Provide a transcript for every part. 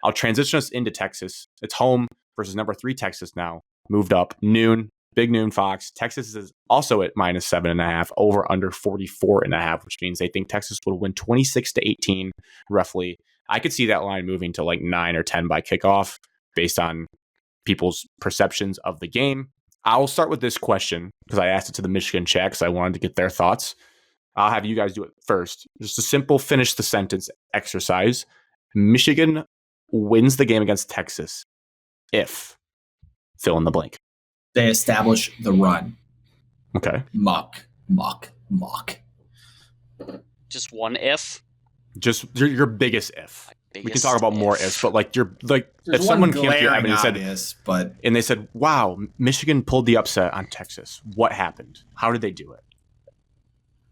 I'll transition us into Texas. It's home versus number 3 Texas now. Moved up. Noon. Big noon Fox. Texas is also at -7.5, over under 44.5, which means they think Texas will win 26-18, roughly. I could see that line moving to like 9 or 10 by kickoff based on people's perceptions of the game. I'll start with this question because I asked it to the Michigan chat because I wanted to get their thoughts. I'll have you guys do it first. Just a simple finish the sentence exercise. Michigan wins the game against Texas if fill in the blank. They establish the run. Okay. Muck. Just one if? Just your biggest if. We can talk about more ifs, but like There's if someone came to you and said, but and they said, "Wow, Michigan pulled the upset on Texas. What happened? How did they do it?"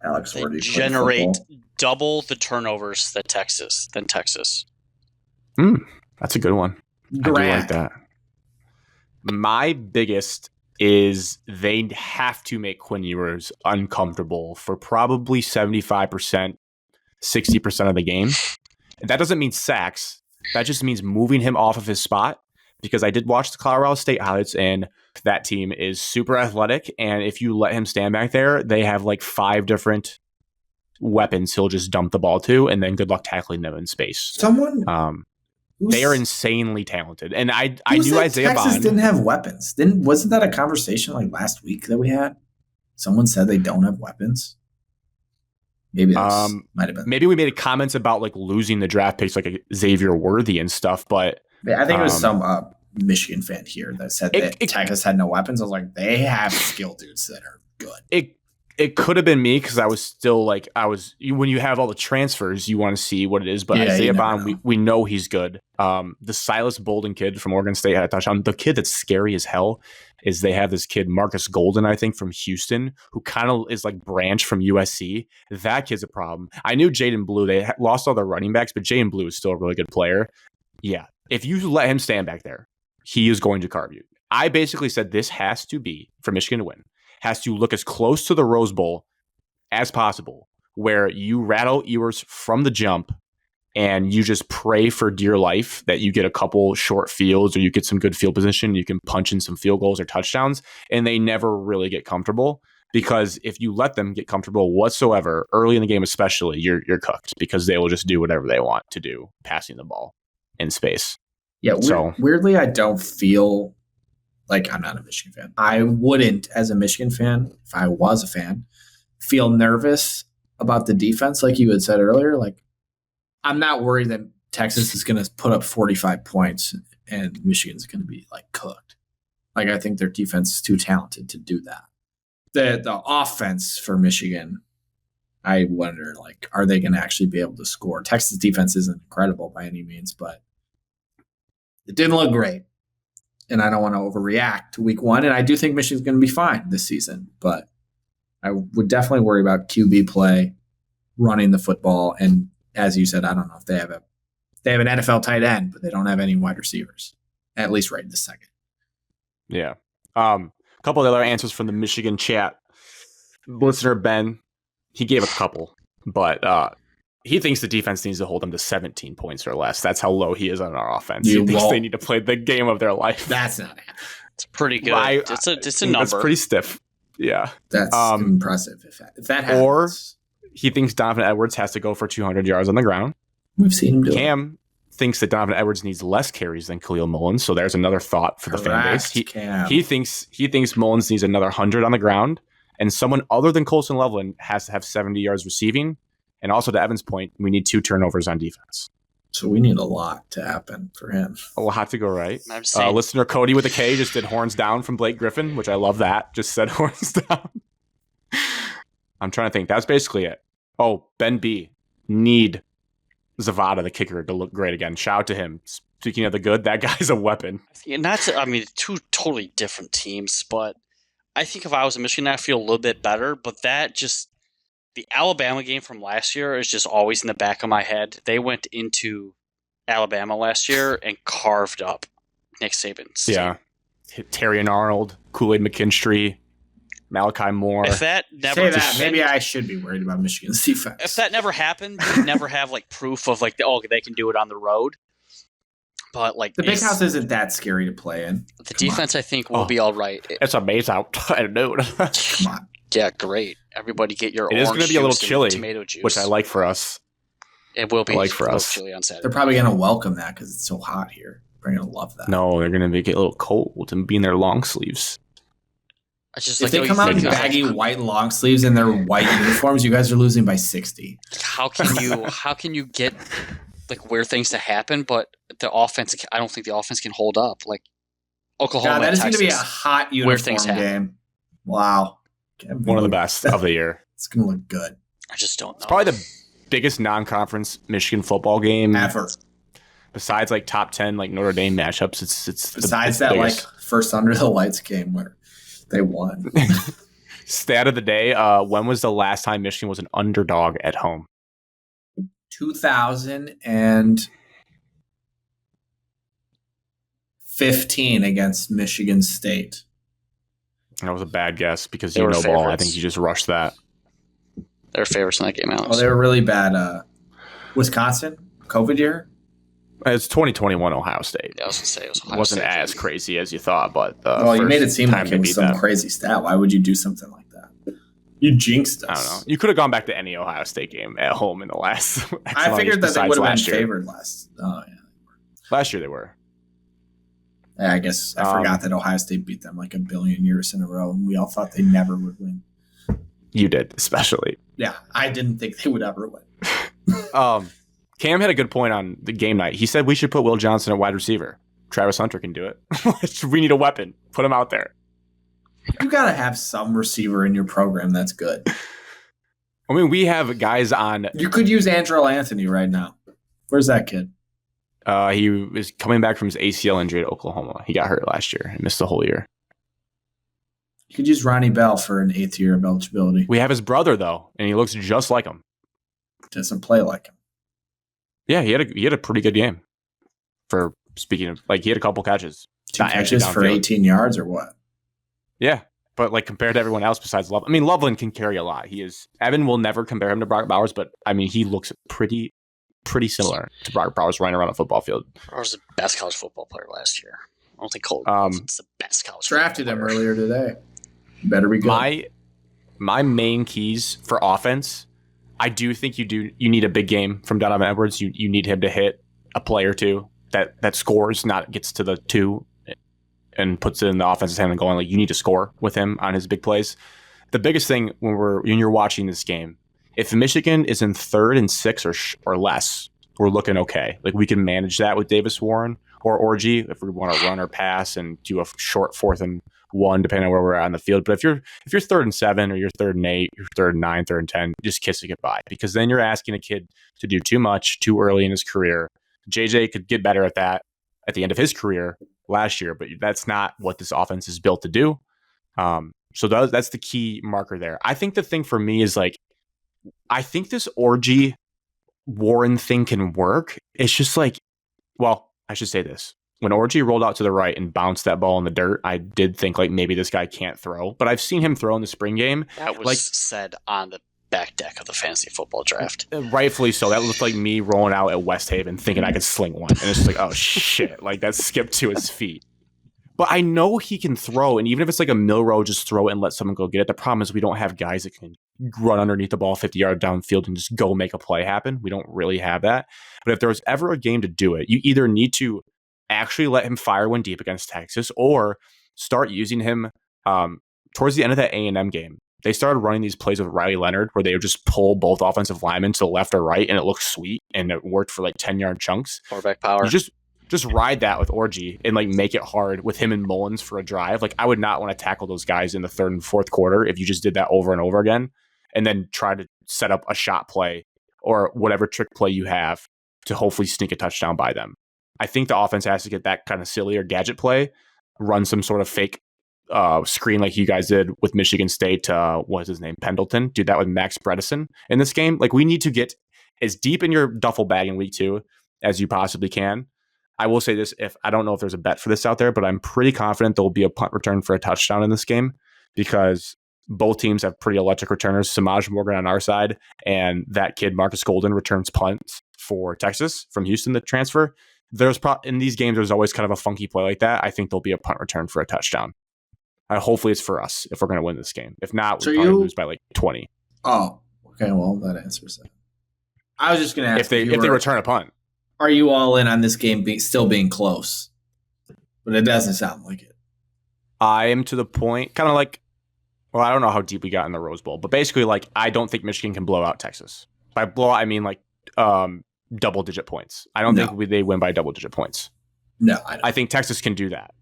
Alex, they generate double the turnovers than Texas. That's a good one. I do like that. My biggest is they have to make Quinn Ewers uncomfortable for probably 75%, 60% of the game. That doesn't mean sacks. That just means moving him off of his spot, because I did watch the Colorado State highlights and that team is super athletic. And if you let him stand back there, they have like 5 different weapons he'll just dump the ball to, and then good luck tackling them in space. They are insanely talented. And I knew Isaiah Texas Bond didn't have weapons. Wasn't that a conversation like last week that we had? Someone said they don't have weapons. Maybe this might have been. Maybe we made comments about like losing the draft picks like Xavier Worthy and stuff, but I think it was some Michigan fan here that said that Texas had no weapons. I was like, they have skill dudes that are good. It could have been me because I was still like when you have all the transfers, you want to see what it is. But Isaiah Bond, we know he's good. The Silas Bolden kid from Oregon State had a touchdown. The kid that's scary as hell is they have this kid, Marcus Golden, I think, from Houston, who kind of is like Branch from USC. That kid's a problem. I knew Jaden Blue. They lost all their running backs, but Jaden Blue is still a really good player. Yeah. If you let him stand back there, he is going to carve you. I basically said this has to be, for Michigan to win, has to look as close to the Rose Bowl as possible, where you rattle Ewers from the jump and you just pray for dear life that you get a couple short fields or you get some good field position. You can punch in some field goals or touchdowns, and they never really get comfortable, because if you let them get comfortable whatsoever early in the game, especially, you're cooked, because they will just do whatever they want to do passing the ball in space. Yeah. Weirdly, I don't feel like I'm not a Michigan fan. I wouldn't, as a Michigan fan, if I was a fan, feel nervous about the defense like you had said earlier. Like, I'm not worried that Texas is going to put up 45 points and Michigan's going to be like cooked. Like, I think their defense is too talented to do that. The offense for Michigan, I wonder, like, are they going to actually be able to score? Texas defense isn't incredible by any means, but it didn't look great. And I don't want to overreact to week 1. And I do think Michigan's going to be fine this season, but I would definitely worry about QB play, running the football. And as you said, I don't know if they have an NFL tight end, but they don't have any wide receivers, at least right this second. Yeah. A couple of other answers from the Michigan chat. Listener Ben, he gave a couple, but he thinks the defense needs to hold them to 17 points or less. That's how low he is on our offense. He thinks they need to play the game of their life. That's not happening. It's pretty good. It's a number. That's pretty stiff. Yeah. That's impressive if that happens. Or he thinks Donovan Edwards has to go for 200 yards on the ground. We've seen him do Cam thinks that Donovan Edwards needs less carries than Khalil Mullins. So there's another thought for the fan base. He thinks Mullins needs another 100 on the ground, and someone other than Colson Loveland has to have 70 yards receiving. And also, to Evan's point, we need 2 turnovers on defense. So we need a lot to happen for him. A lot to go right. Listener Cody with a K just did horns down from Blake Griffin, which I love that. Just said horns down. I'm trying to think. That's basically it. Oh, Ben B. Need Zavada, the kicker, to look great again. Shout out to him. Speaking of the good, that guy's a weapon. Two totally different teams, but I think if I was a Michigan, I'd feel a little bit better. But the Alabama game from last year is just always in the back of my head. They went into Alabama last year and carved up Nick Saban's team. Yeah. Terry and Arnold, Kool-Aid McKinstry, Malachi Moore. If that never happened, maybe I should be worried about Michigan's defense. If that never happened, you'd never have like proof of like they can do it on the road. But like the big house isn't that scary to play in. The defense, I think, will be all right. It's amazing out. I don't know. Come on. Yeah, great. Everybody get your. It is going to be a little chilly, tomato juice, which I like for us. It will be for us. chilly on Saturday. They're probably going to welcome that because it's so hot here. They're going to love that. No, they're going to make it a little cold and be in their long sleeves. If they come out in baggy white long sleeves and their white uniforms, you guys are losing by 60. How can you get like weird things to happen? But the offense, I don't think the offense can hold up. Like Oklahoma, that is going to be a hot uniform game. Wow, one of the best of the year. It's going to look good. I just don't know. It's probably the biggest non-conference Michigan football game ever. Besides like top 10 like Notre Dame matchups, it's besides that biggest. Like first under the lights game where they won. Stat of the day: when was the last time Michigan was an underdog at home? 2015 against Michigan State. That was a bad guess because you know ball. I think you just rushed that. They were favorites in that game, Alex. Oh, they were really bad. Wisconsin, COVID year? It's 2021 Ohio State. Yeah, I was going to say it wasn't as crazy as you thought, but you made it seem like it was some crazy stat. Why would you do something like that? You jinxed us. I don't know. You could have gone back to any Ohio State game at home in the last. I figured that they would have been favored last. Oh yeah, last year they were. Yeah, I guess I forgot that Ohio State beat them like a billion years in a row, and we all thought they never would win. You did, especially. Yeah, I didn't think they would ever win. Cam had a good point on the game night. He said we should put Will Johnson at wide receiver. Travis Hunter can do it. We need a weapon. Put him out there. You got to have some receiver in your program that's good. I mean, we have guys on. You could use Andrell Anthony right now. Where's that kid? He was coming back from his ACL injury at Oklahoma. He got hurt last year and missed the whole year. You could use Ronnie Bell for an 8th year of eligibility. We have his brother, though, and he looks just like him. Doesn't play like him. Yeah, he had a pretty good game. For speaking of, like, he had a couple catches. 2 catches for 18 yards or what? Yeah, but like compared to everyone else besides Loveland, I mean, Loveland can carry a lot. Evan will never compare him to Brock Bowers, but I mean, he looks pretty similar to Brock Bowers running around a football field. Bowers was the best college football player last year. I don't think Colton was the best college. Drafted him earlier today. Better be good. My main keys for offense. I do think you need a big game from Donovan Edwards. You need him to hit a play or two that scores, not gets to the 2 and puts it in the offense's hand and going like you need to score with him on his big plays. The biggest thing when you're watching this game, if Michigan is in 3rd and 6 or less, we're looking okay. Like we can manage that with Davis Warren or Orji if we want to run or pass and do a short 4th and 1 depending on where we're at on the field. But if you're 3rd and 7 or you're 3rd and 8, you're 3rd and 9, 3rd and 10, just kiss it goodbye because then you're asking a kid to do too much too early in his career. JJ could get better at that at the end of his career last year, but that's not what this offense is built to do. So that's the key marker there. I think the thing for me is like, I think this Orji Warren thing can work. It's just like, well, I should say this. When Orji rolled out to the right and bounced that ball in the dirt, I did think like maybe this guy can't throw, but I've seen him throw in the spring game. That was said on the back deck of the fantasy football draft. Rightfully so. That looked like me rolling out at West Haven thinking I could sling one. And it's just like, oh shit, like that skipped to his feet. But I know he can throw, and even if it's like a Milrow, just throw it and let someone go get it. The problem is we don't have guys that can run underneath the ball 50 yards downfield and just go make a play happen. We don't really have that. But if there was ever a game to do it, you either need to actually let him fire one deep against Texas or start using him towards the end of that A&M game. They started running these plays with Riley Leonard where they would just pull both offensive linemen to the left or right, and it looked sweet, and it worked for like 10-yard chunks. Quarterback power. You just ride that with Orji and like make it hard with him and Mullins for a drive. Like I would not want to tackle those guys in the 3rd and 4th quarter if you just did that over and over again and then try to set up a shot play or whatever trick play you have to hopefully sneak a touchdown by them. I think the offense has to get that kind of silly or gadget play, run some sort of fake screen like you guys did with Michigan State. What's his name? Pendleton. Do that with Max Bredesen in this game. Like we need to get as deep in your duffel bag in week 2 as you possibly can. I will say this, I don't know if there's a bet for this out there, but I'm pretty confident there will be a punt return for a touchdown in this game because both teams have pretty electric returners. Samaj Morgan on our side, and that kid Marcus Golden returns punts for Texas from Houston, the transfer. in these games, there's always kind of a funky play like that. I think there'll be a punt return for a touchdown. Hopefully it's for us if we're going to win this game. If not, we'll probably lose by like 20. Oh, okay. Well, that answers that. I was just going to ask if they return a punt. Are you all in on this game still being close? But it doesn't sound like it. I am to the point, kind of like, well, I don't know how deep we got in the Rose Bowl, but basically, like, I don't think Michigan can blow out Texas. By blow out, I mean like double-digit points. I don't think they win by double-digit points. No, I don't. I think Texas can do that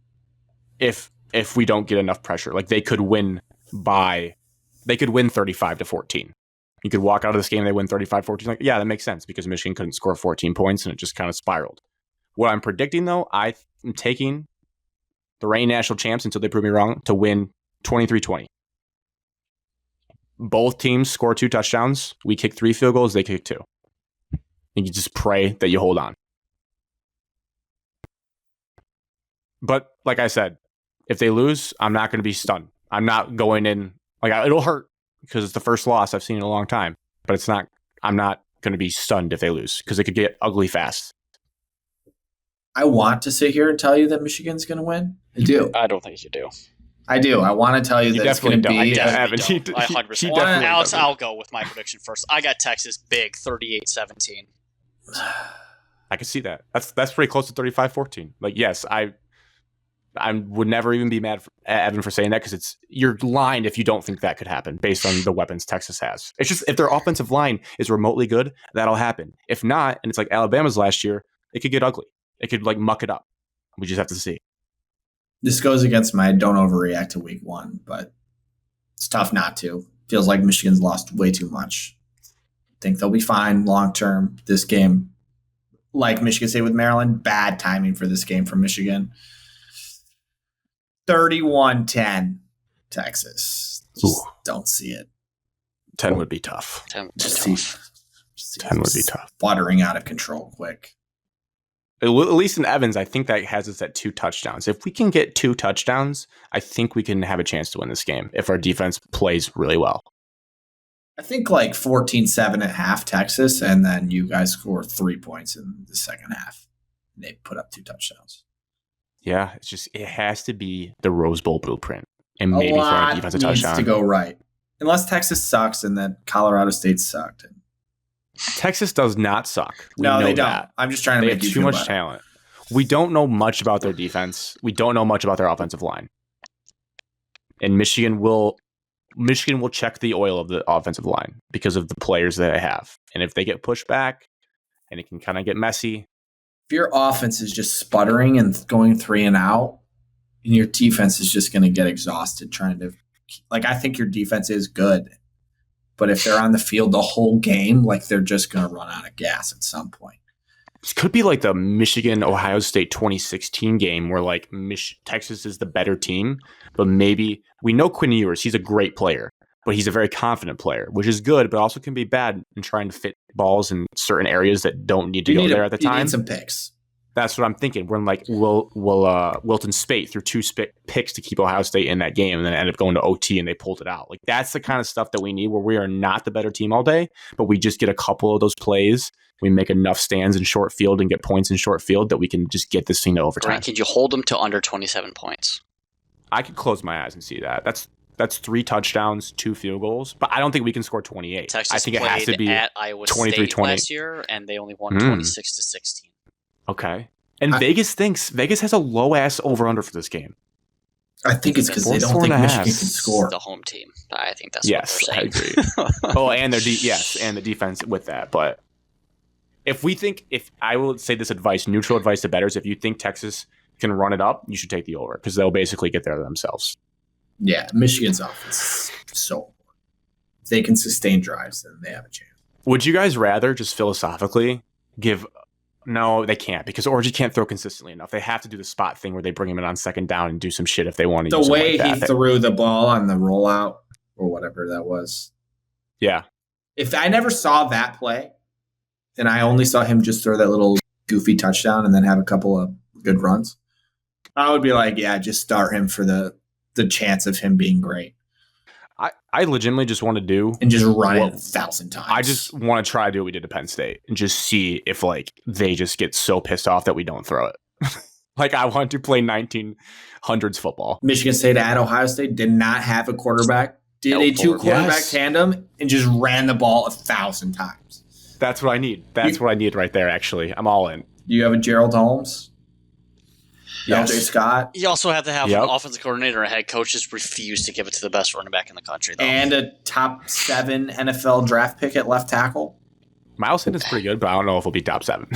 if we don't get enough pressure. Like, they could win 35-14. You could walk out of this game, they win 35-14. Like, yeah, that makes sense because Michigan couldn't score 14 points and it just kind of spiraled. What I'm predicting, though, I'm taking the reigning national champs until they prove me wrong to win 23-20. Both teams score 2 touchdowns. We kick 3 field goals. They kick 2. And you just pray that you hold on. But like I said, if they lose, I'm not going to be stunned. I'm not going in like it'll hurt because it's the first loss I've seen in a long time. But it's not. I'm not going to be stunned if they lose because it could get ugly fast. I want to sit here and tell you that Michigan's going to win. I do. I don't think you do. I do. I want to tell you that it's going to be. I definitely don't. I 100%. Alex, I'll go with my prediction first. I got Texas big, 38-17. I can see that. That's pretty close to 35-14. Like, yes, I would never even be mad at Evan for saying that because you're lying if you don't think that could happen based on the weapons Texas has. It's just if their offensive line is remotely good, that'll happen. If not, and it's like Alabama's last year, it could get ugly. It could like muck it up. We just have to see. This goes against my don't overreact to week 1, but it's tough not to. Feels like Michigan's lost way too much. Think they'll be fine long term. This game, like Michigan State with Maryland, bad timing for this game from Michigan. 31-10 Texas. Just don't see it. 10 would be tough. 10 would be tough. Fluttering out of control quick. At least in Evans, I think that has us at 2 touchdowns. If we can get 2 touchdowns, I think we can have a chance to win this game if our defense plays really well. I think like 14-7 at half Texas, and then you guys score 3 points in the second half. And they put up 2 touchdowns. Yeah, it has to be the Rose Bowl blueprint. And maybe for our defense a touchdown. To go right. Unless Texas sucks and then Colorado State sucked. Texas does not suck. No, they don't. That. I'm just trying to make you feel too much talent. We don't know much about their defense. We don't know much about their offensive line. And Michigan will check the oil of the offensive line because of the players that they have. And if they get pushed back and it can kind of get messy. If your offense is just sputtering and going 3 and out, and your defense is just going to get exhausted trying to I think your defense is good. But if they're on the field the whole game, like they're just going to run out of gas at some point. This could be like the Michigan-Ohio State 2016 game where like Texas is the better team, but maybe we know Quinn Ewers, he's a great player, but he's a very confident player, which is good, but also can be bad in trying to fit balls in certain areas that don't need to go there at the time. You need some picks. That's what I'm thinking. We're like, Wilton Speight threw 2 picks to keep Ohio State in that game and then ended up going to OT and they pulled it out. Like that's the kind of stuff that we need where we are not the better team all day, but we just get a couple of those plays. We make enough stands in short field and get points in short field that we can just get this thing to overtime. Right, can you hold them to under 27 points? I could close my eyes and see that. That's 3 touchdowns, 2 field goals, but I don't think we can score 28. Texas I think it has to be at Iowa State last year, and they only won 26-16. Okay. And Vegas has a low ass over under for this game. I think it's because they don't think Michigan can score. The home team. I think that's what they're saying. I agree. And and the defense with that. But if I will say this advice, neutral advice to bettors, if you think Texas can run it up, you should take the over because they'll basically get there themselves. Yeah, Michigan's offense is so important. If they can sustain drives, then they have a chance. Would you guys rather just philosophically give? No, they can't because Orji can't throw consistently enough. They have to do the spot thing where they bring him in on second down and do some shit if they want to. The way he threw the ball on the rollout or whatever that was. Yeah. If I never saw that play, and I only saw him just throw that little goofy touchdown and then have a couple of good runs, I would be like, yeah, just start him for the chance of him being great. I legitimately just want to do and just run it 1,000 times. I just want to try to do what we did at Penn State and just see if like they just get so pissed off that we don't throw it. Like I want to play 1900s football. Michigan State at Ohio State did not have a quarterback. Did a 2-quarterback tandem and just ran the ball 1,000 times. That's what I need. That's what I need right there. Actually, I'm all in. You have a Gerald Holmes. Yes. LJ Scott. You also have to have an offensive coordinator and head coach just refuse to give it to the best running back in the country, though. And a top 7 NFL draft pick at left tackle. Miles Sanders is pretty good, but I don't know if he'll be top 7.